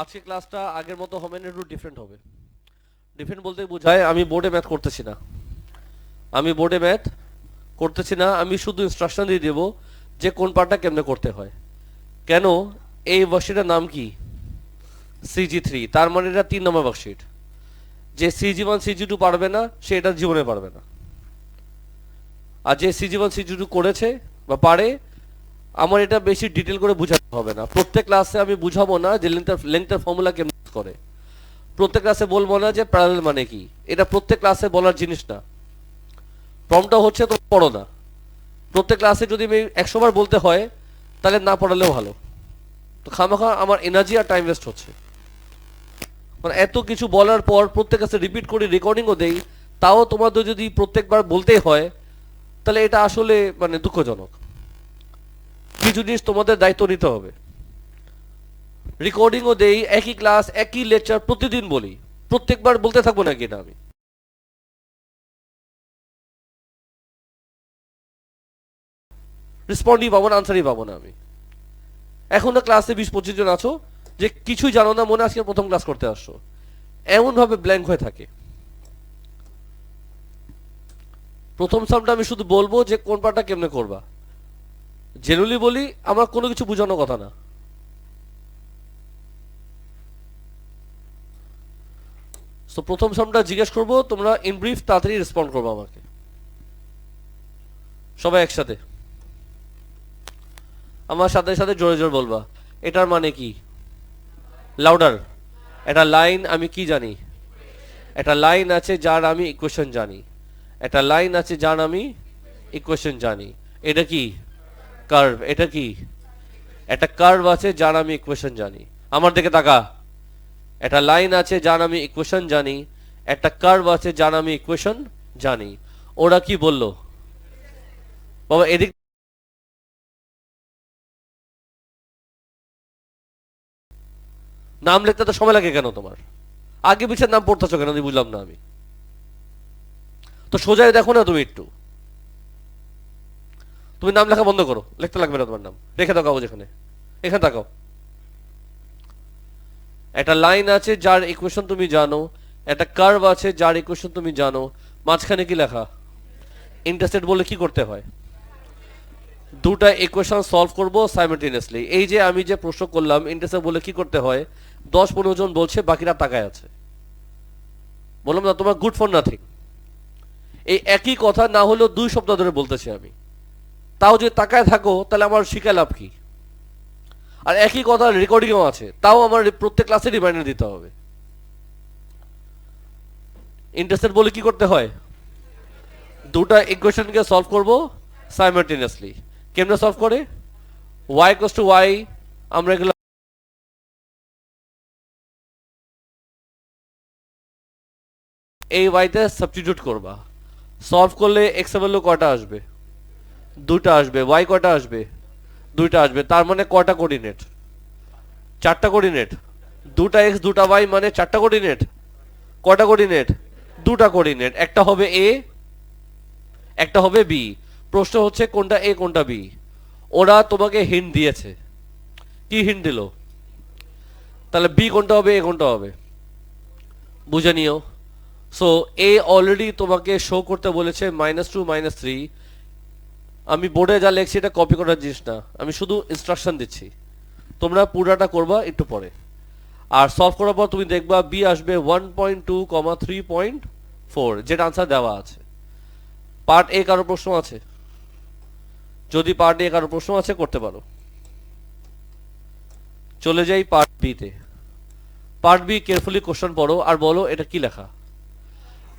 আজকে ক্লাসটা আগের মতো হবে না, একটু ডিফারেন্ট হবে। ডিফারেন্ট বলতে বোঝায় আমি বোর্ডে ম্যাথ করতেছি না, আমি শুধু ইনস্ট্রাকশন দিয়ে দেবো যে কোন পার্টটা কেমনে করতে হয়। কেন? এই ওয়ার্কশিটের নাম কি? CG3, তার মানে এটা 3 নম্বর ওয়ার্কশিট। যে CG1 CG2 পারবে না সে এটা জীবনে পারবে না, আর যে CG1 CG2 করেছে বা পারে, আমার এটা বেশি ডিটেল করে বোঝাতে হবে না। প্রত্যেক ক্লাসে আমি বুঝাবো না যে লেংথের ফর্মুলা কেমন করে, প্রত্যেক ক্লাসে বলবো না যে প্যারালাল মানে কি, এটা প্রত্যেক ক্লাসে বলার জিনিস না। ফর্মটা হচ্ছে তো পড়ো না। প্রত্যেক ক্লাসে যদি আমি 100 বার বলতে হয় তাহলে না পড়ালেও ভালো, তো খামাখা আমার এনার্জি আর টাইম ওয়েস্ট হচ্ছে। মানে এত কিছু বলার পর প্রত্যেক ক্লাসে রিপিট করি, রেকর্ডিংও দেই, তাও তোমাদের যদি প্রত্যেকবার বলতেই হয় তাহলে এটা আসলে মানে দুঃখজনক। কিছু জিনিস তোমাদের দায়িত্ব নিতে হবে। রেকর্ডিংও দেই, একই ক্লাস একই লেকচার প্রতিদিন বলি, প্রত্যেকবার বলতে থাকবো নাকি এটা আমি? রেসপন্ডই পাবো না, আনসারই পাবো না আমি। এখন তো ক্লাসে 20-25 জন আছো যে কিছুই জানো না, মনে আজকে প্রথম ক্লাস করতে আসছো, এমন ভাবে ব্ল্যাঙ্ক হয়ে থাকে। প্রথম সামটা আমি শুধু বলবো যে কোন পার্টটা কেমনে করবা, জেনারেলি বলি, আমার কোনো কিছু বোঝানোর কথা না। তো প্রথম সামটা জিজ্ঞেস করবো, তোমরা ইন ব্রিফ তাড়াতাড়ি রেসপন্ড করবো আমাকে, সবাই একসাথে আমার সাথে সাথে জোরে জোরে বলবা। এটার মানে কি? লাউডার। এটা লাইন, আমি কি জানি? একটা লাইন আছে যার আমি ইকুয়েশন জানি, একটা লাইন আছে যার আমি ইকুয়েশন জানি। এটা কি? কার্ভ। এটা কি? একটা কার্ভ আছে যার আমি ইকুয়েশন জানি। আমার দিকে তাকা। একটা লাইন আছে যার আমি ইকুয়েশন জানি, একটা কার্ভ আছে যার আমি ইকুয়েশন জানি। ওরা কি বললো বাবা? এদিক নাম লিখতে তো সময় লাগে কেন তোমার? আগে পিছের নাম পড়তেছো কেন বুঝলাম না আমি। তো সোজাই দেখো না তুমি একটু। তুমি নাম লেখা বন্ধ করো, লিখতে লাগবে না তোমার নাম, রেখে দাও কাগজ এখানে, এখানে তাকাও। একটা লাইন আছে যার ইকুয়েশন তুমি জানো, একটা কার্ভ আছে যার ইকুয়েশন তুমি জানো, মাঝখানে কি লেখা? ইন্টারসেক্ট বলে কি করতে হয়? দুটা ইকুয়েশন সলভ করব সাইমালটেনিয়াসলি। এই যে আমি যে প্রশ্ন করলাম ইন্টারসেক্ট বলে কি করতে হয়, 10-15 জন বলছে, বাকিরা তাকায় আছে। বললাম না তোমার গুড ফর নাথিং। এই একই কথা না হলেও 2 সপ্তাহ ধরে বলতেছি আমি, তাও যদি তাকায় থাকো তাহলে আমার শিখায় লাভ কি? আর একই কথা রেকর্ডিংও আছে, তাও আমার প্রত্যেক ক্লাসে রিমাইন্ডার দিতে হবে। ইন্টারসেক্ট বলে কি করতে হয়? দুটা ইকুয়েশনকে সলভ করব সাইমালটেনিয়াসলি। কেমনে সলভ করে? y = y, আমরা এগুলো এই y তে সাবস্টিটিউট করবা। সলভ করলে x এর ভ্যালু কয়টা আসবে? দুইটা আসবে। y কয়টা আসবে? দুইটা আসবে। তার মানে কয়টা কোঅর্ডিনেট? 4টা কোঅর্ডিনেট। দুটা x দুটা y মানে 4টা কোঅর্ডিনেট। কয়টা কোঅর্ডিনেট? দুটা কোঅর্ডিনেট। একটা হবে a, একটা হবে b। প্রশ্ন হচ্ছে কোনটা a কোনটা b। ওরা তোমাকে হিন্ট দিয়েছে। কি হিন্ট দিল? তাহলে b কোনটা হবে, a কোনটা হবে বুঝে নিও। সো a অলরেডি তোমাকে শো করতে বলেছে -2 -3। আমি বোর্ডে যা লিখছি এটা কপি করার জিনিস না, আমি শুধু ইনস্ট্রাকশন দিচ্ছি, তোমরা পুরাটা করবা একটু পরে। আর সলভ করার পর তুমি দেখবা বি আসবে 1.2, 3.4, যেটা আনসার দেওয়া আছে। পার্ট এ কারো প্রশ্ন আছে? যদি পার্ট এ কারো প্রশ্ন আছে করতে পারো। চলে যাই পার্ট বি তে। পার্ট বি কেয়ারফুলি কোশ্চেন পড়ো আর বলো এটা কি লেখা।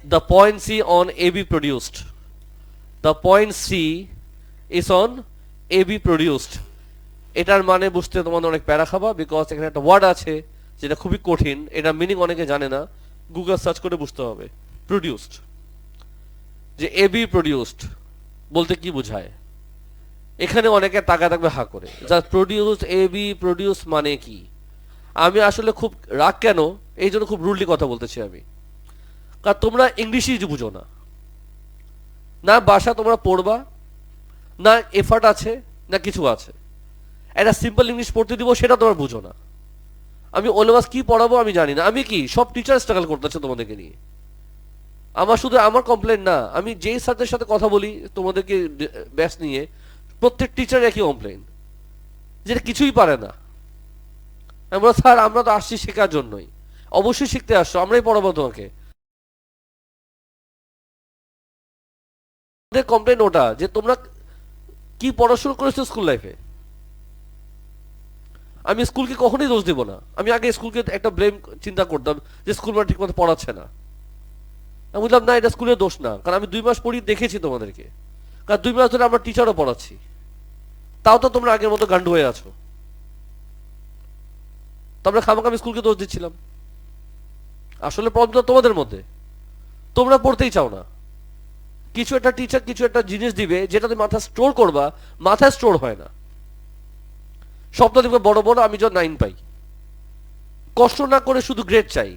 The point C on A B produced. The point C is on A B produced. এটার মানে বুঝতে তোমাদের অনেক প্যারা খাবা, বিকজ এখানে একটা ওয়ার্ড আছে যেটা খুবই কঠিন, এটা মিনিং অনেকে জানে না, গুগল সার্চ করে বুঝতে হবে। প্রডিউসড, যে এ বি প্রডিউসড বলতে কি বোঝায়? এখানে অনেকে তাকা থাকবে হা করে, যা প্রডিউস এ বি প্রডিউস মানে কি। আমি আসলে খুব রাগ কেন, এই জন্য খুব রুডলি কথা বলতেছি আমি, কারণ তোমরা ইংলিশই বুঝো না, না ভাষা তোমরা পড়বা, না এফার্ট আছে, না কিছু আছে। একটা সিম্পল ইংলিশ পড়তে দিব সেটা তোমরা বুঝো না। আমি ওলেবাস কি পড়াবো আমি জানি না। আমি কি সব টিচার স্ট্রাগল করতেছে তোমাদেরকে নিয়ে। আমার শুধু আমার কমপ্লেন না, আমি যেই স্যারদের সাথে কথা বলি তোমাদেরকে ব্যাচ নিয়ে, প্রত্যেক টিচার একই কমপ্লেন, যেটা কিছুই পারে না। আমরা স্যার আমরা তো আসছি শেখার জন্যই। অবশ্যই শিখতে আসছো, আমরাই পড়াবো তোমাকে। কমপ্লেন ওটা যে তোমরা কি পড়াশোনা করেছো স্কুল লাইফে। আমি স্কুলকে কখনোই দোষ দিব না। আমি আগে স্কুলকে একটা ব্লেম চিন্তা করতাম যে স্কুল মানে ঠিক মতো পড়াচ্ছে না। আমি বললাম না, এটা স্কুলের দোষ না, কারণ আমি 2 মাস পড়ি দেখেছি তোমাদেরকে। কারণ 2 মাস ধরে আমরা টিচারও পড়াচ্ছি, তাও তো তোমরা আগের মতো গান্ডু হয়ে আছো। তোমরা খামাখা আমি স্কুলকে দোষ দিচ্ছিলাম। আসলে প্রবলেম তোমাদের মধ্যে, তোমরা পড়তেই চাও না। কিছু একটা টিচার কিছু একটা জিনিস দিবে যেটা তুমি মাথায় স্টোর করবা, মাথায় স্টোর হয় না। স্বপ্ন দেখবে বড় বড়, আমি যখন 9 পাই, কষ্ট না করে শুধু গ্রেড চাই।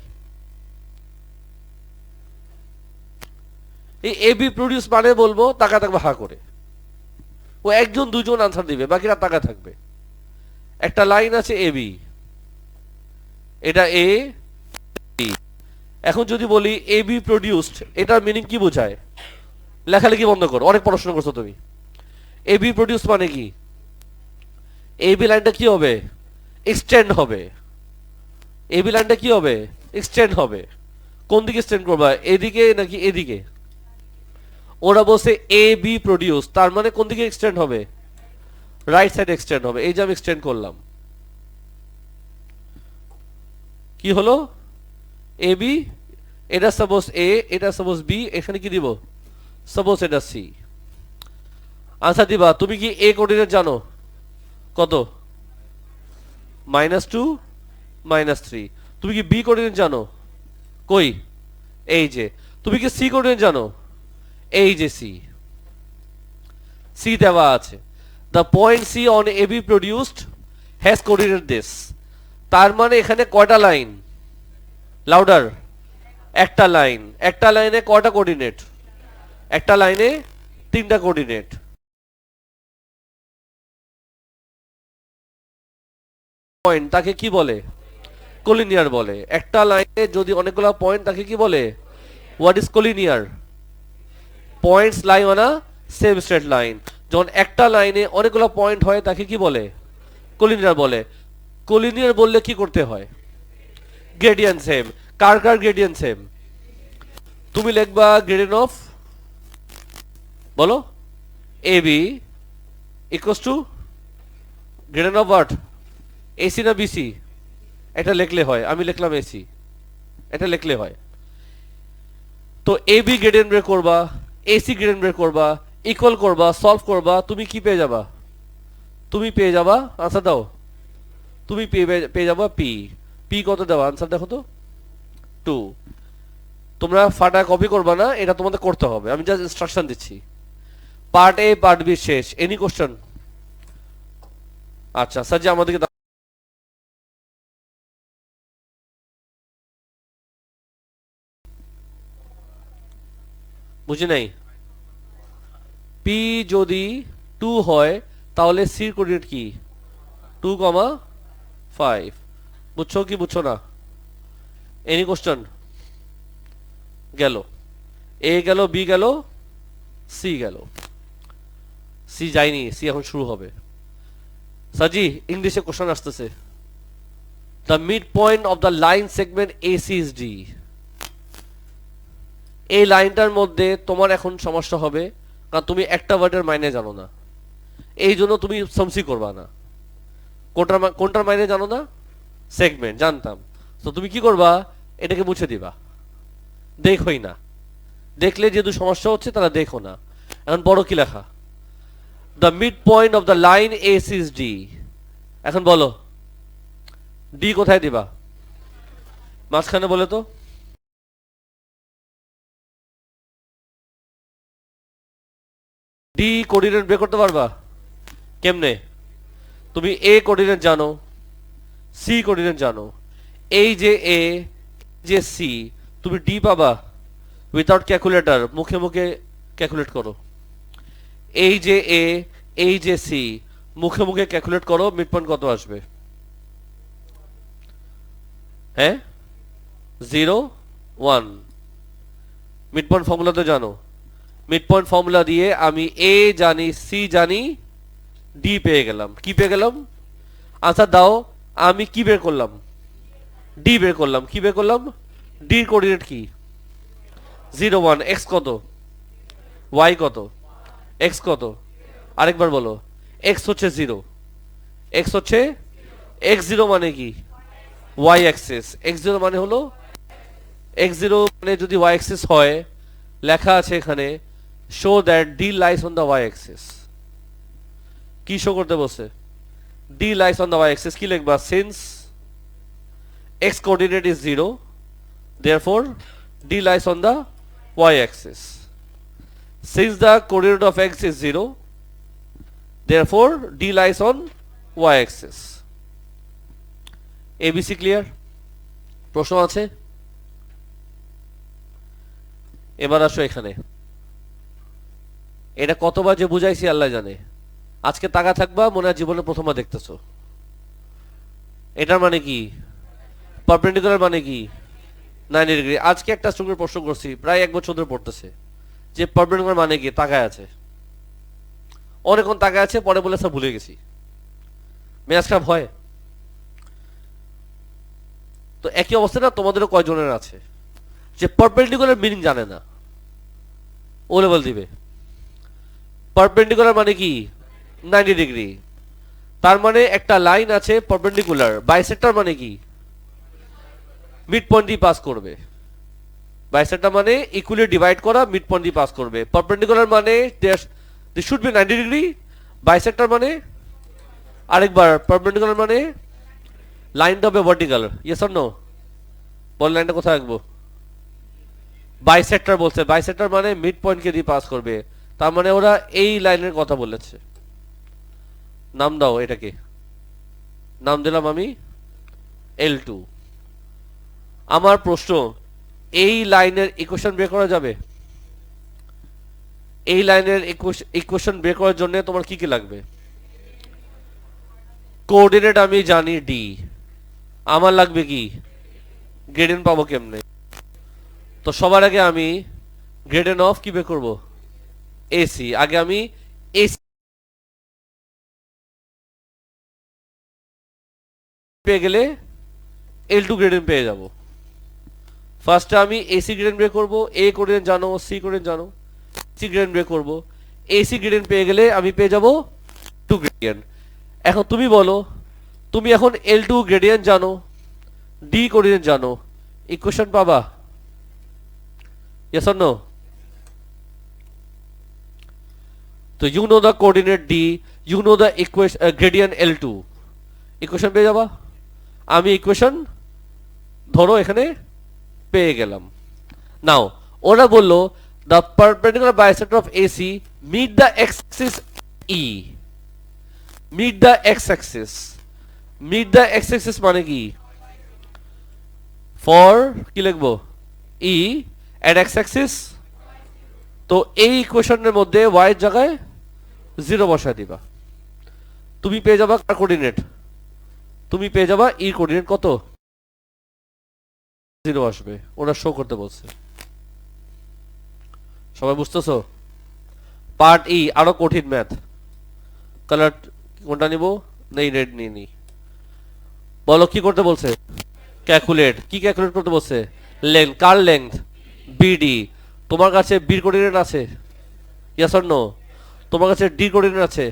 এই এবি প্রডিউস মানে বলবো, টাকা থাকবে হা করে, ও একজন দুজন আনসার দিবে, বাকিরা টাকা থাকবে। একটা লাইন আছে এবি, এটা এ বি। এখন যদি বলি এবি প্রডিউসড, এটার মিনিং কি বোঝায়? লেখালেখি বন্ধ করো, অনেক পড়াশোনা করছো তুমি। এবি প্রডিউস মানে কি? এবি লাইনটা কি হবে? এক্সটেন্ড হবে। এবি লাইনটা কি হবে? এক্সটেন্ড হবে। কোন দিকে এক্সটেন্ড করবা, এদিকে নাকি এদিকে? ওরা বলছে এ বি প্রডিউস, তার মানে কোন দিকে এক্সটেন্ড হবে? রাইট সাইড এক্সটেন্ড হবে। এই যে আমি এক্সটেন্ড করলাম, কি হলো? এ বি, এটা সাপোজ এ, এটা সাপোজ বি, এখানে কি দিব? সাপোজ এটা সি। আনসার দিবা। তুমি কি এ কোঅর্ডিনেট জানো? কত? -2 -3। তুমি কি বি কোঅর্ডিনেট জানো? কই? এই যে। তুমি কি সি কোঅর্ডিনেট জানো? এই যে সি, সি দেওয়া আছে। The point C on A B produced has coordinate this. তার মানে এখানে কয়টা লাইন? লাউডার। একটা লাইন। একটা লাইনে কয়টা কোঅর্ডিনেট? একটা লাইনে 3টা কোঅর্ডিনেট। পয়েন্ট তাকে কি বলে? কোলিনিয়ার বলে। একটা লাইনে যদি অনেকগুলো পয়েন্ট তাকে কি বলে? What is collinear? Points lie on a same straight line. যখন একটা লাইনে অনেকগুলো পয়েন্ট হয় তাকে কি বলে? কোলিনিয়ার বলে। কোলিনিয়ার বললে কি করতে হয়? Gradient same. কার কার গ্রেডিয়েন্ট সেম? তুমি লিখবা গ্রেডিয়েন্ট অফ, বলো, A B equals to gradient of what? AC না বিসি? এটা লিখলে হয়, আমি লিখলাম এসি, এটা লিখলে হয়। তো এ বি গ্রেডিয়েন্ট বের করবা, এসি গ্রেডিয়েন্ট বের করবা, ইকুয়াল করবা, সলভ করবা, তুমি কি পেয়ে যাবা? তুমি পেয়ে যাবা, আনসার দাও। তুমি পেয়ে যাবা পি। পি কত দেওয়া? আনসার দেখো তো, 2। তোমরা ফাটা কপি করবা না, এটা তোমাদের করতে হবে, আমি জাস্ট ইনস্ট্রাকশন দিচ্ছি। পার্ট এ পার্ট বি শেষ। Any question? আচ্ছা স্যার জি আমাদেরকে বুঝি নাই। পি যদি 2 হয় তাহলে সির কোঅর্ডিনেট কি? 2,5। বুঝছো কি বুঝছো না? Any question? গেল এ, গেল বি, গেল সি, গেল সি যায়নি, সি এখন শুরু হবে। সাজি ইংলিশে কোশ্চেন আসতেছে। The mid point of the line segment AC is D. এই লাইনটার মধ্যে তোমার এখন সমস্যা হবে, কারণ তুমি একটা ওয়ার্ডের মাইনে জানো না, এই জন্য তুমি সমসি করবা না। কোনটার মাইনে জানো না? সেগমেন্ট জানতাম। তো তুমি কি করবা? এটাকে মুছে দিবা, দেখোই না। দেখলে যেহেতু সমস্যা হচ্ছে তাহলে দেখো না। এখন বড় কি লেখা? The mid point of the line S is D. এখন বলো ডি কোথায় দিবা? মাঝখানে বলে তো। ডি কোঅর্ডিনেট বের করতে পারবা কেমনে? তুমি এ কোঅর্ডিনেট জানো, সি কোঅর্ডিনেট জানো। এই যে এ, যে সি, তুমি ডি পাবা উইথাউট ক্যালকুলেটর, মুখে মুখে ক্যালকুলেট করো। এই যে এ, এই যে সি, মুখে মুখে ক্যালকুলেট করো, মিড পয়েন্ট কত আসবে? হ্যাঁ 0 1 মিড পয়েন্ট ফর্মুলা তো জানো মিড পয়েন্ট ফর্মুলা দিয়ে আমি এ জানি সি জানি ডি পেয়ে গেলাম কি পেয়ে গেলাম আনসার দাও আমি কি বের করলাম ডি বের করলাম কি বের করলাম ডি কোঅর্ডিনেট কি 0 1 এক্স কত ওয়াই কত এক্স কত আরেকবার বলো এক্স হচ্ছে 0 এক্স হচ্ছে এক্স 0 মানে কি ওয়াই অ্যাক্সিস এক্স 0 মানে হলো এক্স 0 মানে যদি ওয়াই অ্যাক্সিস হয় লেখা আছে এখানে show that D lies on the Y axis কি শো করতে বসে D lies on the Y axis কি লিখবা since x coordinate is 0 therefore d lies on the y axis since the coordinate of x is 0 therefore d lies on y axis abc clear প্রশ্ন আছে এবার আসো এখানে এটা কতবার যে বুঝাইছি আল্লাহ জানে আজকে তাকা থাকবা মনে হয় জীবনে প্রথমবার দেখতেছো এটার মানে কি পারপেন্ডিকুলার মানে কি 90 ডিগ্রি আজকে একটা স্টুডেন্ট প্রশ্ন করছি প্রায় এক বছর ধরে পড়তেছে যে পারপেন্ডিকুলার মানে কি তাকায় আছে অনেকক্ষণ তাকায় আছে পরে বলে স্যার ভুলে গেছি মেজাজ খারাপ হয় তো একই অবস্থা না তোমাদেরও কয়জনের আছে যে পারপেন্ডিকুলার মিনিং জানে না ও লেভেল দিবে পারপেন্ডিকুলার মানে কি 90 ডিগ্রি তার মানে একটা লাইন আছে পারপেন্ডিকুলার বাইসেক্টর মানে কি মিড পয়েন্ট দিয়ে পাস করবে বাইসেক্টর মানে ইকুয়ালি ডিভাইড করা মিড পয়েন্ট দিয়ে পাস করবে পারপেন্ডিকুলার মানে this should be 90 degree bisector মানে আরেকবার পারপেন্ডিকুলার মানে লাইনটা হবে ভার্টিক্যাল ইয়েস অর নো বল লাইনটা কোথায় রাখবো বাইসেক্টর বলছে বাইসেক্টর মানে মিড পয়েন্টকে দিয়ে পাস করবে তার মানে ওরা এই লাইনের কথা বলেছে নাম দাও এটাকে নাম দিলাম আমি L2 আমার প্রশ্ন এই লাইনের ইকুয়েশন বের করা যাবে এই লাইনের ইকুয়েশন বের করার জন্য তোমার কি কি লাগবে কোঅর্ডিনেট আমি জানি ডি আমার লাগবে কি গ্রেডিয়েন্ট পাবো কেমনে তো সবার আগে আমি গ্রেডিয়েন্ট অফ কি বের করব এসি আগে আমি এসি পেয়ে গেলে L2 গ্রেডিয়েন্ট পেয়ে যাব ফার্স্টে আমি এসি গ্রেডিয়েন্ট বের করব এ কোঅর্ডিনেট জানো সি কোঅর্ডিনেট জানো সি গ্রেডিয়েন্ট বের করব এসি গ্রেডিয়েন্ট পেয়ে গেলে আমি পেয়ে যাব 2 গ্রেডিয়েন্ট এখন তুমি বলো তুমি এখন L2 গ্রেডিয়েন্ট জানো ডি কোঅর্ডিনেট জানো ইকুয়েশন পাবা yes or no তো you know the coordinate D you know the equation gradient L2 equation পেয়ে যাবা আমি ইকুয়েশন ধরো এখানে পেয়ে গেলাম নাও ওরা বললো the perpendicular bisector of AC meet the x axis E meet the x axis meet the x axis মানে কি for কি লিখবো E at x axis তো এই ইকুয়েশনের মধ্যে y এর জায়গায় 0 বসায় দিবা তুমি পেয়ে যাবা কার কোঅর্ডিনেট তুমি পেয়ে যাবা E কোঅর্ডিনেট কত 0 আসবে ওরা শো করতে বলছে সবাই বুঝতেছো পার্ট ই আরো কঠিন ম্যাথ কালার কোনটা নিব নেই রেড নিয়ে নি বলো কি করতে বলছে ক্যালকুলেট কি ক্যালকুলেট করতে বলছে লেংথ কার লেংথ বিডি তোমার কাছে বি কোঅর্ডিনেট আছে ইয়েস অর নো তোমার কাছে ডি কোঅর্ডিনেট আছে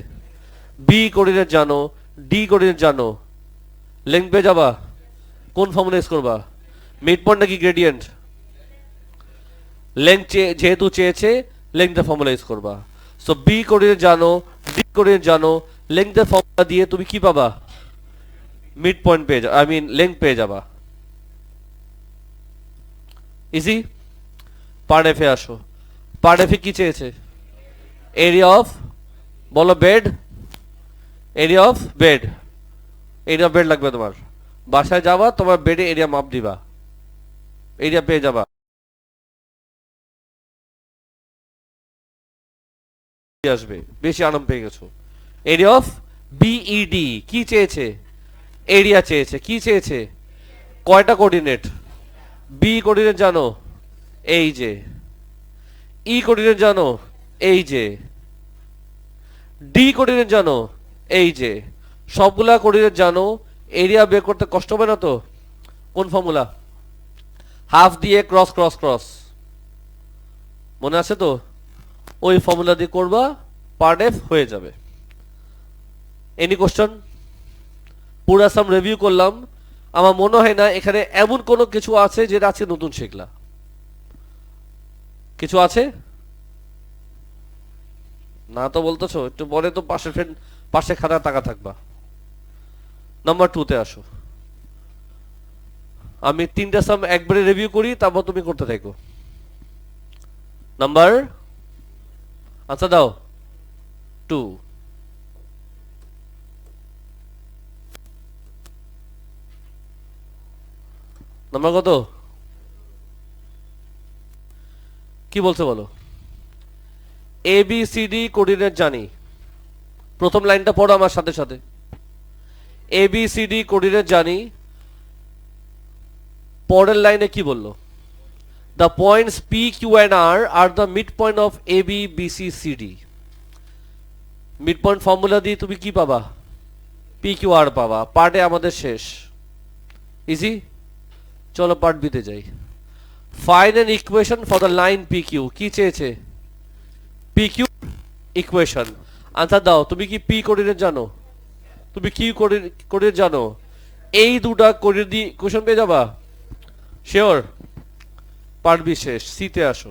বি কোঅর্ডিনেট জানো ডি কোঅর্ডিনেট জানো লেংথ পেয়ে যাবা কোন ফর্মুলা ইউজ করবা মিড পয়েন্ট নাকি গ্রেডিয়েন্ট লেংথ যেহেতু চেয়েছে লেংথের ফর্মুলা ইউজ করবা সো বি কোঅর্ডিনেট জানো ডি কোঅর্ডিনেট জানো লেংথের ফর্মুলা দিয়ে তুমি কি পাবা মিড পয়েন্ট পেয়ে যাবে আই মিন লেংথ পেয়ে যাবা ইজি পার্ট এফে আসো পার্ট এফে কি চেয়েছে এরিয়া অফ বলো bed area of bed area bed লাগবে তোমার বাসায় যাবা তোমার বেডে এরিয়া মাপ দিবা এরিয়া পেয়ে যাবা আসবে বেশি আরাম পেয়ে গেছো এরিয়া অফ বিইডি কি চেয়েছে এরিয়া চেয়েছে কি চেয়েছে কয়টা কোঅর্ডিনেট? বি কোঅর্ডিনেট জানো, এই যে। ই কোঅর্ডিনেট জানো, এই যে। ডি কোঅর্ডিনেট জানো, এই যে। সবগুলা কোঅর্ডিনেট জানো, এরিয়া বের করতে কষ্ট হবে না তো? কোন ফর্মুলা? হাফ দিয়ে ক্রস ক্রস ক্রস, মনে আছে তো? ওই ফর্মুলা দিয়ে করবা, পার্ট এফ হয়ে যাবে। Any question? পুরা সাম রিভিউ করলাম, আমার মনে হয় না এখানে এমন কোনো কিছু আছে যেটা আজকে নতুন শিখলা। কিছু আছে না তো বলতেছো? একটু পরে তো পাশের ফ্রেন্ড পাশে খাতা তাকা থাকবা। নাম্বার 2 তে আসো। আমি 3টা সাম একবারে রিভিউ করি, তারপর তুমি করতে থাকো। নাম্বার, আচ্ছা দাও, 2। নাম্বার কত? কি বলছে বলো? A B C D coordinate জানি। প্রথম লাইনটা পড়ো আমার সাথে সাথে। A B C D coordinate জানি। পরের লাইনে কি বললো? The points P Q and R the mid point of A B B C C D. Mid point formula দিয়ে তুমি কি পাবা? পি কিউ আর পাবা। পার্টে আমাদের শেষ, ইজি। চলো পার্ট বিতে যাই। Find an equation for the line P Q. কি চেয়েছে? P Q equation. আনসার দাও। তুমি কি পি কোঅর্ডিনেট জানো? তুমি কি কোঅর্ডিনেট জানো? এই দুটা কোঅর্ডিনেট দিয়ে ইকুয়েশন পেয়ে যাবা, শিওর। পার্ট বি শেষ, সিতে আসো।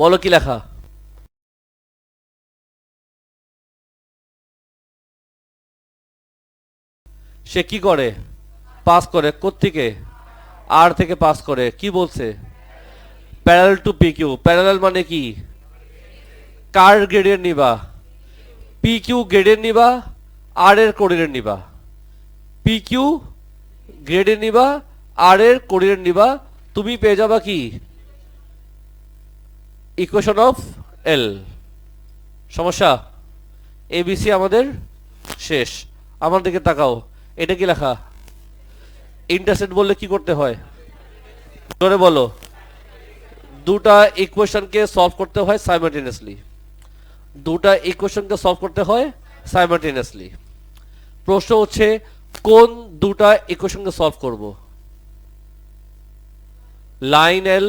বলো কি লেখা? সে কি করে? পাস করে। কোত্থেকে? আর থেকে পাস করে। কি বলছে? Parallel to P Q. Parallel মানে কি? কার গ্রেডিয়েন্ট নিবা? পি কিউ গ্রেডিয়েন্ট নিবা, আর এর কোঅর্ডিনেট নিবা। পি কিউ গ্রেডিয়েন্ট নিবা, আর এর কোঅর্ডিনেট নিবা, তুমি পেয়ে যাবা কি? ইকুয়েশন অফ এল। সমস্যা? এবিসি আমাদের শেষ। আমার দিকে তাকাও, এটা কি লেখা? ইন্টারসেক্ট বললে কি করতে হয়? জোরে বলো। দুটা ইকুয়েশনকে সলভ করতে হয় সাইমালটেনিয়াসলি। দুটা ইকুয়েশনকে সলভ করতে হয় সাইমালটেনিয়াসলি। প্রশ্ন হচ্ছে কোন দুটা ইকুয়েশনকে সলভ করব? লাইন এল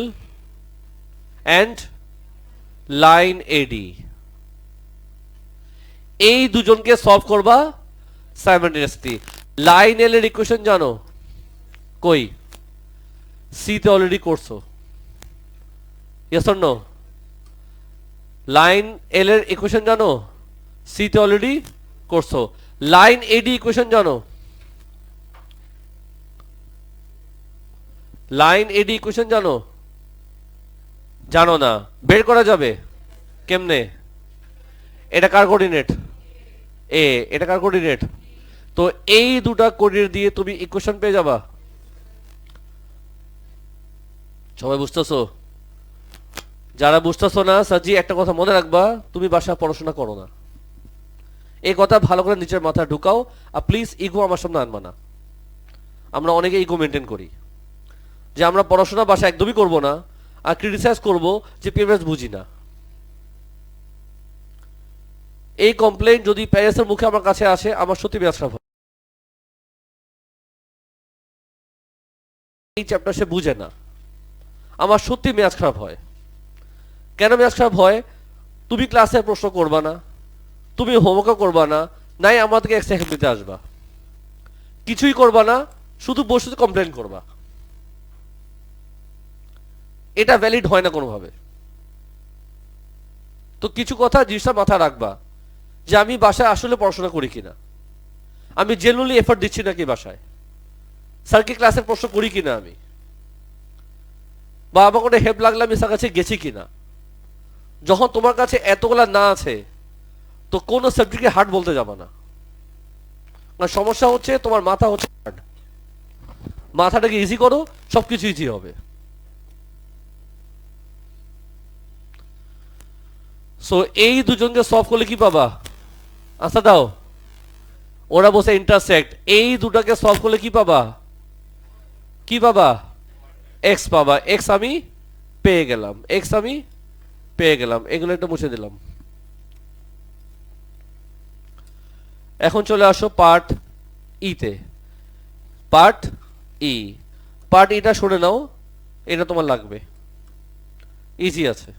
অ্যান্ড লাইন এডি, এই দুজনকে সলভ করবা সাইমালটেনিয়াসলি। লাইন এল এর ইকুয়েশন জানো? কই? সি তে অলরেডি করছো, yes or no? Line L এর ইকুয়েশন জানো? সি তে অলরেডি করছো। লাইন এডি ইকুয়েশন জানো? লাইন এডি ইকুয়েশন জানো? জানো না। বের করা যাবে কেমনে? এটা কার কোঅর্ডিনেট? এ। এটা কার কোঅর্ডিনেট? তো এই দুটা কোঅর্ডিনেট দিয়ে তুমি ইকুয়েশন পেয়ে যাবা। সবাই বুঝতেছো? যারা বুঝতেছো না, সাজি একটা কথা মনে রাখবা, তুমি বাসায় পড়াশোনা করো না। এই কথা ভালো করে নিচের মাথায় ঢুকাও। আর প্লিজ ইগো আমার সামনে আনবা না। আমরা অনেকে ইগো মেনটেন করি যে আমরা পড়াশোনা বাসায় একদমই করব না, আর ক্রিটিসাইজ করব যে পেরেন্টস বুঝি না। এই কমপ্লেইন যদি প্যারেন্টসের মুখে আমার কাছে আসে, আমার সত্যি মেজাজ খারাপ হয়। এই চ্যাপ্টার সে বুঝে না, আমার সত্যি মেজাজ খারাপ হয়। কেন মেজাজ খারাপ হয়? তুমি ক্লাসে প্রশ্ন করবা না, তুমি হোমওয়ার্কও করবা না, নাই আমাদেরকে এক্সট্রা হেল্প দিতে আসবা, কিছুই করবা না, শুধু বসে কমপ্লেন করবা। এটা ভ্যালিড হয় না কোনোভাবে। তো কিছু কথা জিনিসটা মাথায় রাখবা যে আমি বাসায় আসলে পড়াশোনা করি কিনা, আমি জেনুইনলি এফোর্ট দিচ্ছি নাকি বাসায়, স্যারকে ক্লাসের প্রশ্ন করি কিনা আমি, বা আমার কোনো হেল্প লাগলে আমি স্যার কাছে গেছি কিনা। যখন তোমার কাছে এতগুলা না আছে, তো কোনো সাবজেক্টকে হার্ড বলতে যাবা না। সমস্যা হচ্ছে তোমার মাথা হচ্ছে হার্ড। মাথাটাকে ইজি করো, সবকিছু ইজি হবে। সো এই দুজনকে সলভ করলে কি পাবা? আচ্ছা দাও। ওরা বসে ইন্টারসেক্ট, এই দুটাকে সলভ করলে কি পাবা? কি পাবা? এক্স পাবা। এক্স আমি পেয়ে গেলাম, এক্স আমি পেয়ে গেলাম। এগুলো একটু মুছে দিলাম। এখন চলে আসো পার্ট ইতে। পার্ট ই, পার্ট ইটা শুনে নাও, এটা তোমার লাগবে, ইজি আছে।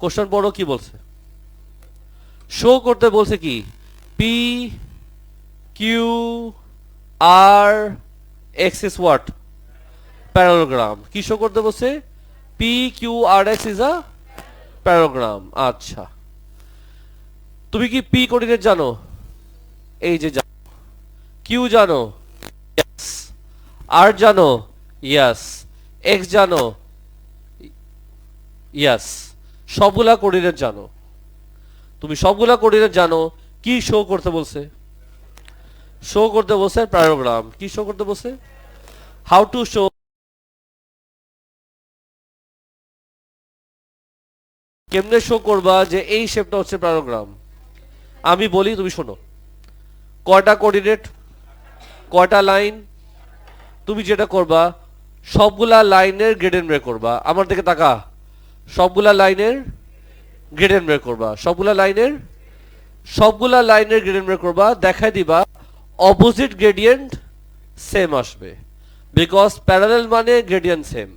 কোশ্চেন পড়ো কি বলছে। শো করতে বলছে কি, P Q R X is what, parallelogram. কি শো করতে বলছে? P Q R X is a parallelogram. আচ্ছা, তুমি কি পি কোঅর্ডিনেট জানো? এই যে জানো। কিউ জানো? ইয়েস। আর জানো? ইয়েস। এক্স জানো? ইয়েস। সবগুলা কোঅর্ডিনেট জানো। তুমি সবগুলা কোঅর্ডিনেট জানো। কি শো করতে বলছে? শো করতে বলছে প্যারাগ্রাম। কি শো করতে বলছে? How to show. কেমনে শো করবা যে এই শেপটা হচ্ছে প্যারাগ্রাম? আমি বলি, তুমি শোনো। কয়টা কোঅর্ডিনেট, কয়টা লাইন? তুমি যেটা করবা, সবগুলা লাইনের গ্রেডেন্ট বের করবা। আমার দিকে তাকা। সবগুলা লাইনের গ্রেডেন্ট বের করবা। সবগুলা লাইনের গ্রেডিয়েন্ট বের করবা, দেখাই দিবা অপোজিট গ্রেডিয়েন্ট সেম আসবে, বিকজ প্যারালাল মানে গ্রেডিয়েন্ট সেম।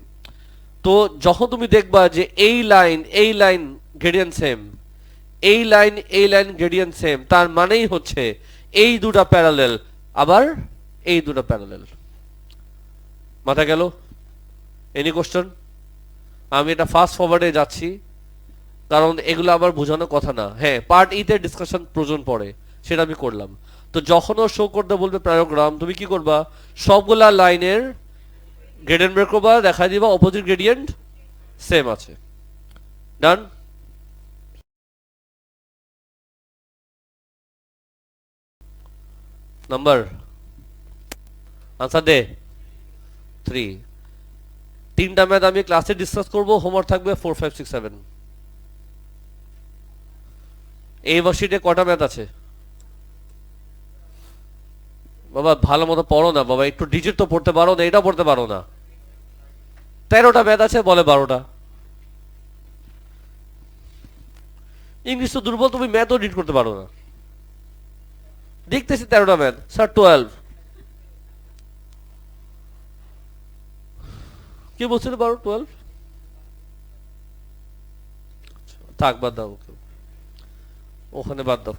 তো যখন তুমি দেখবা যে এই লাইন গ্রেডিয়েন্ট সেম, এই লাইন গ্রেডিয়েন্ট সেম, তার মানেই হচ্ছে এই দুটা প্যারালাল, আবার এই দুটা প্যারালাল। মাথা গেল? Any question? আমি এটা ফাস্ট ফরওয়ার্ডে যাচ্ছি, কারণ এগুলো আবার বোঝানোর কথা না। হ্যাঁ, পার্ট ইতে ডিসকাশন প্রয়োজন পড়ে, সেটা আমি করলাম। তো যখনও শো করতে বলবে প্যারাগ্রাম, তুমি কি করবা? সবগুলা লাইনের গ্রেডিয়েন্ট বের করবা, দেখা দিবা অপোজিট গ্রেডিয়েন্ট সেম আছে। ডান? নাম্বার আনসার দে 3। তিনটা ম্যাথ আমি ক্লাসে ডিসকাস করব, হোমওয়ার্ক থাকবে 4, 5, 6, 7। এই ওয়ার্কশিটে কটা ম্যাথ আছে? বাবা ভালো মতো পড়ো না বাবা, একটু ডিজিট তো পড়তে পারো না, এটা পড়তে পারো না। 13টা ম্যাথ আছে, বলে 12টা। ইংলিশ তো দুর্বল, তুমি ম্যাথও রিড করতে পারো না। দেখতেছি 13টা ম্যাথ, স্যার 12। কি বলছিল 12, 12? থাক, বাদ দাও, ওখানে বাদ দাও।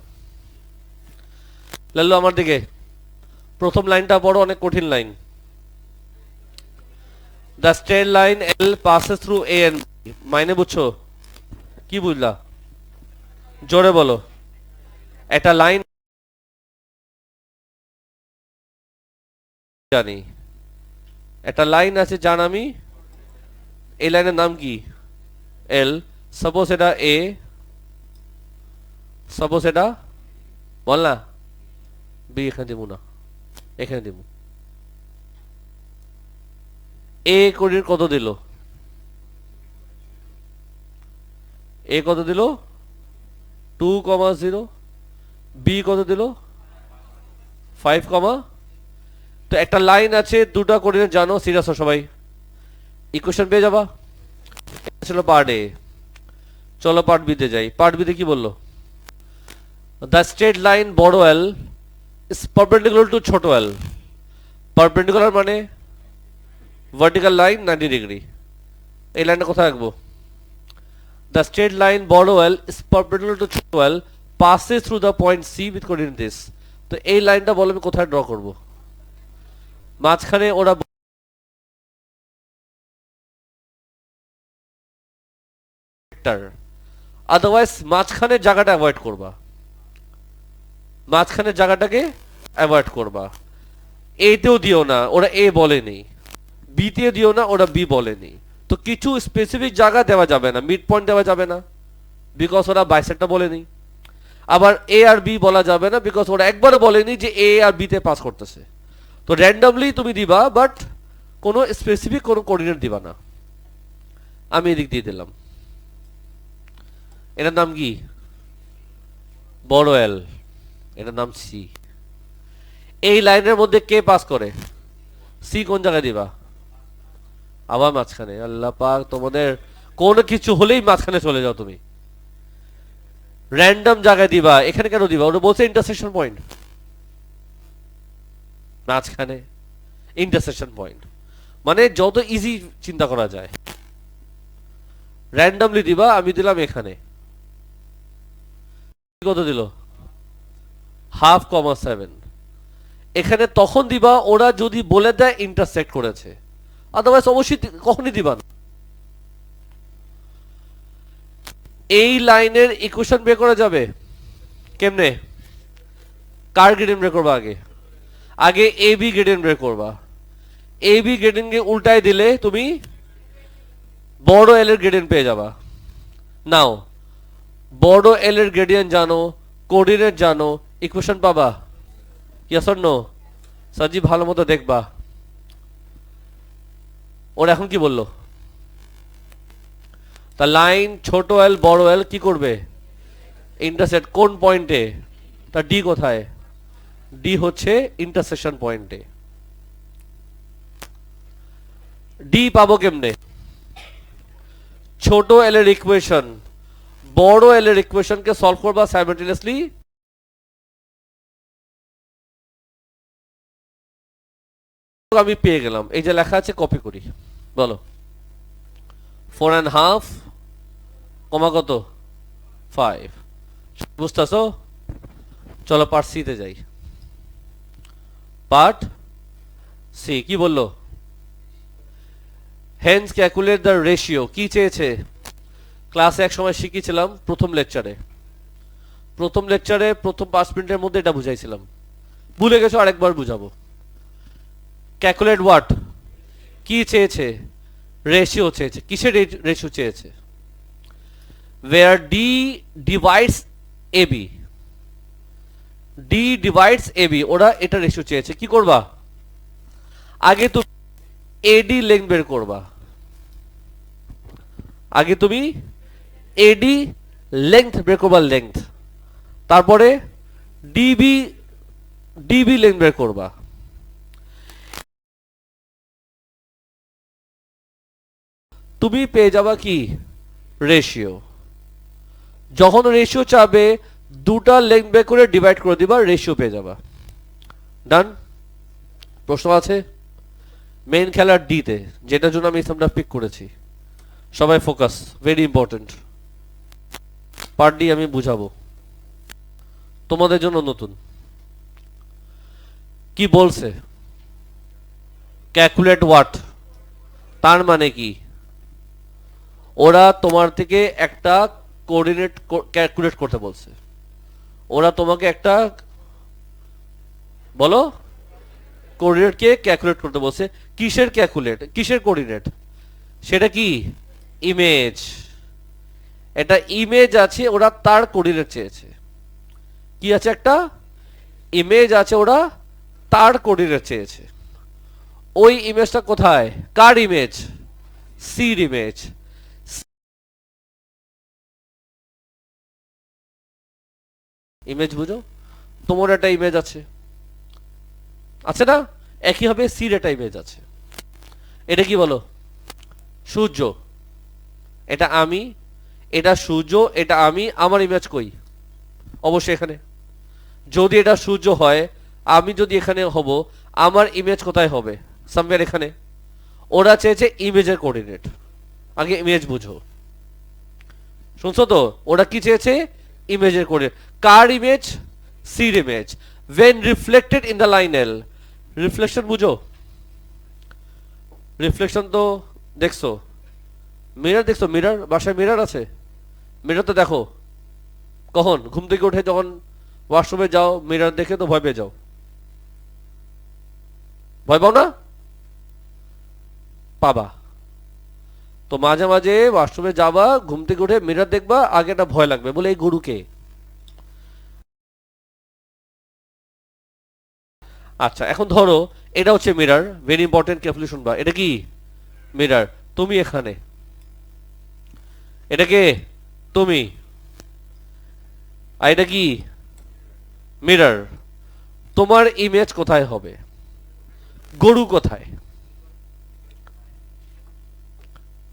লাল্লু আমার দিকে। প্রথম লাইনটা পড়ো, অনেক কঠিন line. The straight line L passes through A and B. মাইনে বুঝছো? কি বুঝলা? জোরে বলো। একটা লাইন জানি, একটা লাইন আছে জান আমি, এই লাইনের নাম কি? এল। সাপোজ এটা এ, সাপোজ এটা বল না বি। এখানে দিব না, এখানে দিব। এ কোডির কত দিল? এ কত দিল? 2,0। বি কত দিল? 5, তো একটা লাইন আছে, দুটা কোঅর্ডিনেট জানো, সিরিয়াস সবাই, ইকুয়েশন পেয়ে যাবা। এটা ছিল পার্ট এ। চলো পার্ট বি তে যাই। পার্ট বি তে কি বললো? দ্য স্ট্রেট লাইন বড় এল ইজ পারপেন্ডিকুলার টু ছোট এল। পারপেন্ডিকুলার মানে ভার্টিক্যাল লাইন 90 ডিগ্রি। এই লাইনটা কোথায় রাখবো? দ্য স্ট্রেট লাইন বড় এল ইজ পারপেন্ডিকুলার টু ছোট এল passes through the point C with coordinate this। তো এই লাইনটা বলো আমি কোথায় ড্র করব? মাঝখানে ওরা ভেক্টর, আদারওয়াইজ মাঝখানের জায়গাটা অ্যাভয়েড করবা, মাঝখানের জায়গাটাকে অ্যাভয়েড করবা। এতেও দিও না, ওরা এ বলেনি। বিতেও দিও না, ওরা বি বলেনি। তো কিছু স্পেসিফিক জায়গা দেওয়া যাবে না, মিড পয়েন্ট দেওয়া যাবে না, বিকজ ওরা বাইসেক্টটা বলেনি। আবার এ আর বি বলা যাবে না, বিকজ ওরা একবারও বলেনি যে এ আর বিতে পাস করতেছে। তো র্যান্ডমলি তুমি দিবা, বাট কোনো স্পেসিফিক কোনো কোঅর্ডিনেট দিবা না। আমি এদিক দিয়ে দিলাম। এটার নাম কি? বড় এল। এটার নাম সি। এই লাইনের মধ্যে কে পাস করে? সি কোন জায়গায় দিবা? আবার মাঝখানে। আল্লাহ পাক, তোমাদের কোনো কিছু হলেই মাঝখানে চলে যাও তুমি। র্যান্ডম জায়গায় দিবা, এখানে কেন দিবা? ওটা বলছে ইন্টারসেকশন পয়েন্ট, মাঝখানে ইন্টারসেকশন পয়েন্ট মানে যত ইজি চিন্তা করা যায়। র্যান্ডমলি দিবা, আমি দিলাম এখানে। কত দিল? 1/2, 7। এখানে তখন দিবা ওরা যদি বলে দেয় ইন্টারসেক্ট করেছে, আদারওয়াইজ অবশ্যই কখনই দিবা না। এই লাইনের ইকুয়েশন বের করা যাবে কেমনে? কার গ্রেডিয়েন্ট বের করবা? আগে আগে এ বি গ্রেডিয়েন্ট বের করবা। এ বি গ্রেডিয়েন্টকে উল্টায় দিলে তুমি বড় এল এর গ্রেডিয়েন্ট পেয়ে যাবা। নাও বড় এল এর গ্রেডিয়েন্ট জানো, কোঅর্ডিনেট জানো, ইকুয়েশন পাবা। Yes or no? সাজি ভালো মতো দেখবা। ওর এখন কি বললো? তা লাইন ছোট এল বড় এল কি করবে? ইন্টারসেক্ট কোন পয়েন্টে? তা ডি কোথায়? ডি হচ্ছে ইন্টারসেকশন পয়েন্টে। ডি পাবো কেমনে? ছোট এল এর ইকুয়েশন বড় এল এর ইকুয়েশনকে সলভ করবা সাইমালটেনিয়াসলি। আমি পেয়ে গেলাম, এই যে লেখা আছে কপি করি। বলো 4.5 কমা কত? 5। বুঝতেছো? চলো পার্ট সি তে যাই। পার্ট সি কি বললো? Hence calculate the ratio. কি চেয়েছে? ক্লাসে এক সময় শিখিয়েছিলাম প্রথম লেকচারে। প্রথম 5 মিনিটের মধ্যে এটা বুঝাইছিলাম, ভুলে গেছো, আরেকবার বুঝাবো। Calculate what? কি চেয়েছে? রেশিও চেয়েছে। কিসের রেশিও চেয়েছে? where d divides ab, d divides ab, ওরা এটা রেশিও চেয়েছে। কি করবা? আগে তুমি AD লেংথ বের করবা। আগে তুমি AD লেংথ বের করবা, লেংথ। তারপরে DB লেংথ বের করবা। তুমি পেয়ে যাবা কি? রেশিও। যখন রেশিও চাবে দুটা লেংথ বের করে ডিভাইড করে দিবা, রেশিও পেয়ে যাবা। ডান? প্রশ্ন আছে? মেইন খেলার ডি তে, যেটার জন্য আমি ইসলামটা পিক করেছি। সবাই focus, very important. Part D আমি বুঝাবো, তোমাদের জন্য নতুন। কি বলছে? Calculate what? তার মানে কি? ওরা তোমার থেকে একটা কোঅর্ডিনেট ক্যালকুলেট করতে বলছে। ওরা তোমাকে একটা, বলো, কোঅর্ডিনেটকে ক্যালকুলেট করতে বলছে। কিসের ক্যালকুলেট? কিসের কোঅর্ডিনেট? সেটা কি? ইমেজ। এটা ইমেজ আছে, ওরা তার কোঅর্ডিনেট চেয়েছে। কি আছে? একটা ইমেজ আছে, ওরা তার কোঅর্ডিনেট চেয়েছে। ওই ইমেজটা কোথায়? কার ইমেজ? সির ইমেজ। ইমেজ বুঝো? তোমার একটা ইমেজ আছে, আছে না? একইভাবে সির একটা ইমেজ আছে। এটা কি বলো? সূর্য। এটা আমি, এটা সূর্য, এটা আমি। আমার ইমেজ কই? অবশ্যই এখানে। যদি এটা সূর্য হয়, আমি যদি এখানে হব, আমার ইমেজ কোথায় হবে? সামওয়্যার এখানে। ওরা চেয়েছে ইমেজের কোঅর্ডিনেট। আগে ইমেজ বুঝো, শুনছো তো? ওরা কি চেয়েছে? ইমেজের কোঅর্ডিনেট। কার ইমেজ? সির image. when reflected in the line L, reflection বুঝো? রিফ্লেকশন তো দেখছো, মিরর দেখছো? মিরর, বাসায় মিরর আছে? মিরর তো দেখো কখন? ঘুম থেকে উঠে যখন ওয়াশরুমে যাও, মিরর দেখে তো ভয় পেয়ে যাও। ভয় পাও না? পাবা তো। মাঝে মাঝে ওয়াশরুমে যাবা, ঘুম থেকে উঠে মিরর দেখবা, আগে একটা ভয় লাগবে, বলে এই গরুকে। আচ্ছা, এখন ধরো এটা হচ্ছে মিরর। ভেরি ইম্পর্টেন্ট, কেয়ারফুলি শুনবা। এটা কি? মিরর। তুমি এখানে, এটাকে তুমি, আর এটা কি? মিরর। তোমার ইমেজ কোথায় হবে? গরু কোথায়?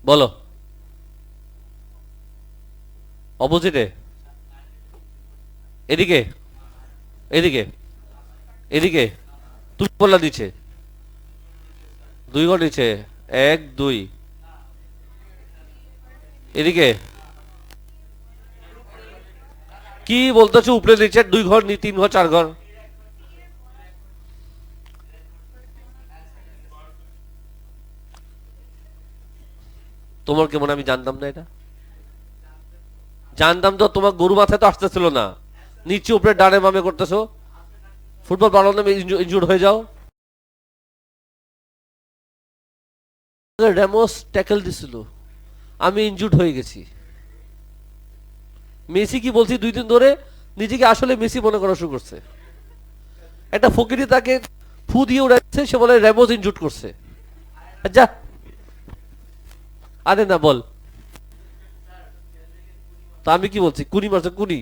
বলো অপোজিটে এদিকে এদিকে এদিকে তুমি বললা দিচ্ছে 2 ঘর নিচে 1 2 এদিকে কি বলতেছো উপরে নিচে 2 ঘর 3 ঘর 4 ঘর তোমার কেমন আমি জানতাম না এটা জানতাম তো তোমার গরু মাথায় তো আসতেছিল না নিচে উপরে ডানে বামে করতেছো ফুটবল পারো না ইনজুর্ড হয়ে যাও র্যামোস ট্যাকল দিছিল আমি ইনজুর্ড হয়ে গেছি মেসি কি বলছি 2 দিন ধরে নিজেকে আসলে মেসি মনে করা শুরু করছে একটা ফকিরি তাকে ফু দিয়ে উড়াচ্ছে সে বলে র্যামোস ইনজুর্ড করছে যা আরে না বল তা আমি কি বলছি কুনি মারছে কুনি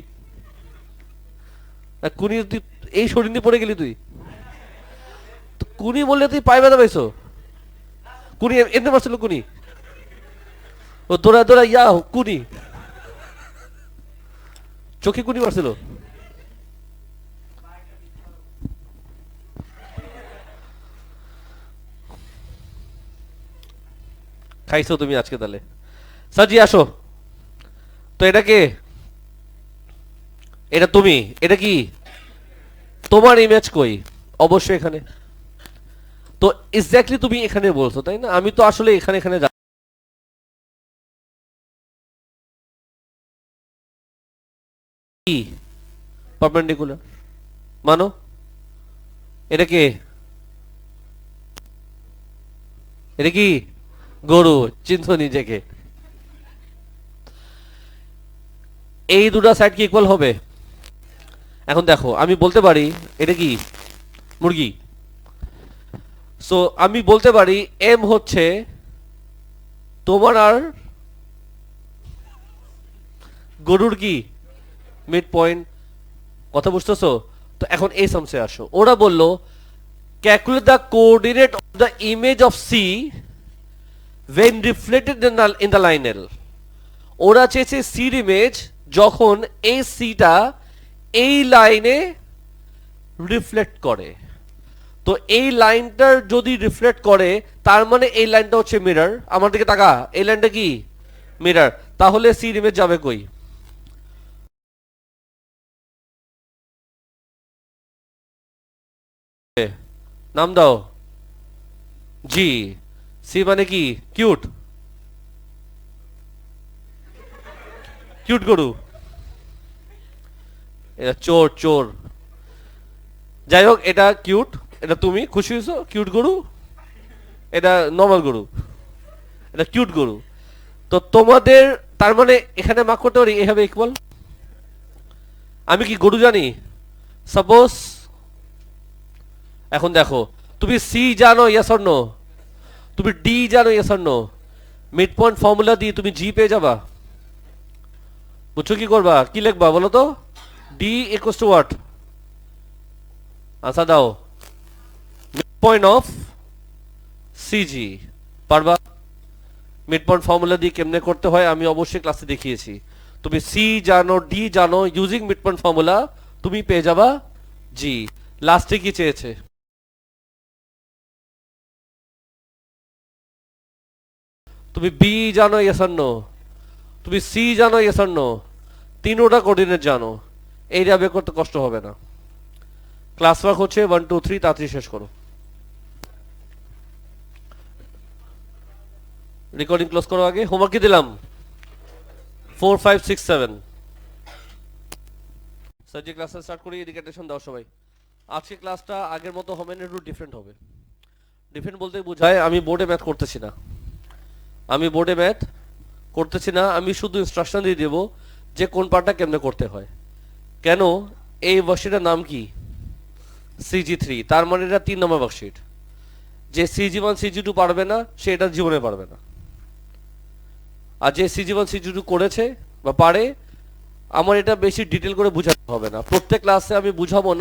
কুনি তুই এই শরীর নিয়ে পড়ে গেলি তুই কুনি বললে তুই পায়ে ব্যথা পাইছো কুনি এমনি মারছিল কুনি ও দৌড়া দৌড়া ইয়া কুনি চোখে কুনি মারছিল খাইছো তুমি আজকে তাহলে সাজি আসো তো এটা কে এটা তুমি এটা কি তোমার ইমেজ কই অবশ্যই এখানে তো এক্স্যাক্টলি তুমি এখানে বলছো তাই না আমি তো আসলে এখানে এখানে কি পারপেন্ডিকুলার মানো এটা কে এটা কি গরু চিনছো নিজেকে এই দুটো সাইড কি ইকুয়াল হবে এখন দেখো আমি বলতে পারি এটা কি মুরগি সো আমি বলতে পারি এম হচ্ছে তোমার আর গরুর কি মিড পয়েন্ট কথা বুঝতেছো তো এখন এই সামসে আসো ওরা বললো calculate the coordinate of the image of C when reflected in the line L ওরা চেয়েছে সির ইমেজ যখন এই সিটা এই লাইনে রিফ্লেক্ট করে তো এই লাইনটার যদি রিফ্লেক্ট করে তার মানে এই লাইনটা হচ্ছে মিরর আমার দিকে তাকা এই লাইনটা কি মিরর তাহলে সির ইমেজ যাবে কই নাম দাও জি সি মানে কি কিউট কিউট গরু এটা চোর চোর যাই হোক এটা কিউট এটা তুমি খুশি হয়েছো কিউট গরু এটা নর্মাল গরু এটা কিউট গরু তো তোমাদের তার মানে এখানে মার্ক করতে পারি এভাবে ইকুয়াল আমি কি গরু জানি সাপোজ এখন দেখো তুমি সি জানো ইয়েস অর নো তুমি ডি জানো yes or no mid point formula দিয়ে তুমি জি পেয়ে যাবা বুঝছো কি করবা কি লিখবা বলো তো ডি ইকুয়ালস টু হোয়াট আচ্ছা দাও মিড পয়েন্ট অফ সিজি পারবা মিড পয়েন্ট ফর্মুলা দিয়ে কেমনে করতে হয় আমি অবশ্যই ক্লাসে দেখিয়েছি তুমি সি জানো ডি জানো ইউজিং মিড পয়েন্ট ফর্মুলা তুমি পেয়ে যাবা জি লাস্টে কি চেয়েছে তুমি বি জানো ইয়েস অর নো তুমি সি জানো ইয়েস অর নো তিনোটা কোঅর্ডিনেট জানো এই যাবে করতে কষ্ট হবে না ক্লাস ওয়ার্ক হচ্ছে 1 2 3 তাড়াতাড়ি শেষ করো রেকর্ডিং ক্লোজ করো আগে হোমওয়ার্ক কি দিলাম 4 5 6 7 স্যার যে ক্লাসটা স্টার্ট করি এদিকে অ্যাটেনশন দাও সবাই আজকে ক্লাসটা আগের মতো হবে না একটু ডিফারেন্ট হবে ডিফারেন্ট বলতে বোঝায় আমি বোর্ডে ম্যাথ করতেছি না আমি শুধু ইনস্ট্রাকশন দিয়ে দেব যে কোন পার্টটা কেমনে করতে হয় কেন এই ওয়ার্কশিটের নাম কি CG3 তার মানে এটা 3 নম্বর ওয়ার্কশিট যে CG1 CG2 পারবে না সে এটা জীবনে পারবে না আর যে CG1 CG2 করেছে বা পারে আমার এটা বেশি ডিটেল করে বোঝাতে হবে না প্রত্যেক ক্লাসে আমি বুঝাবো না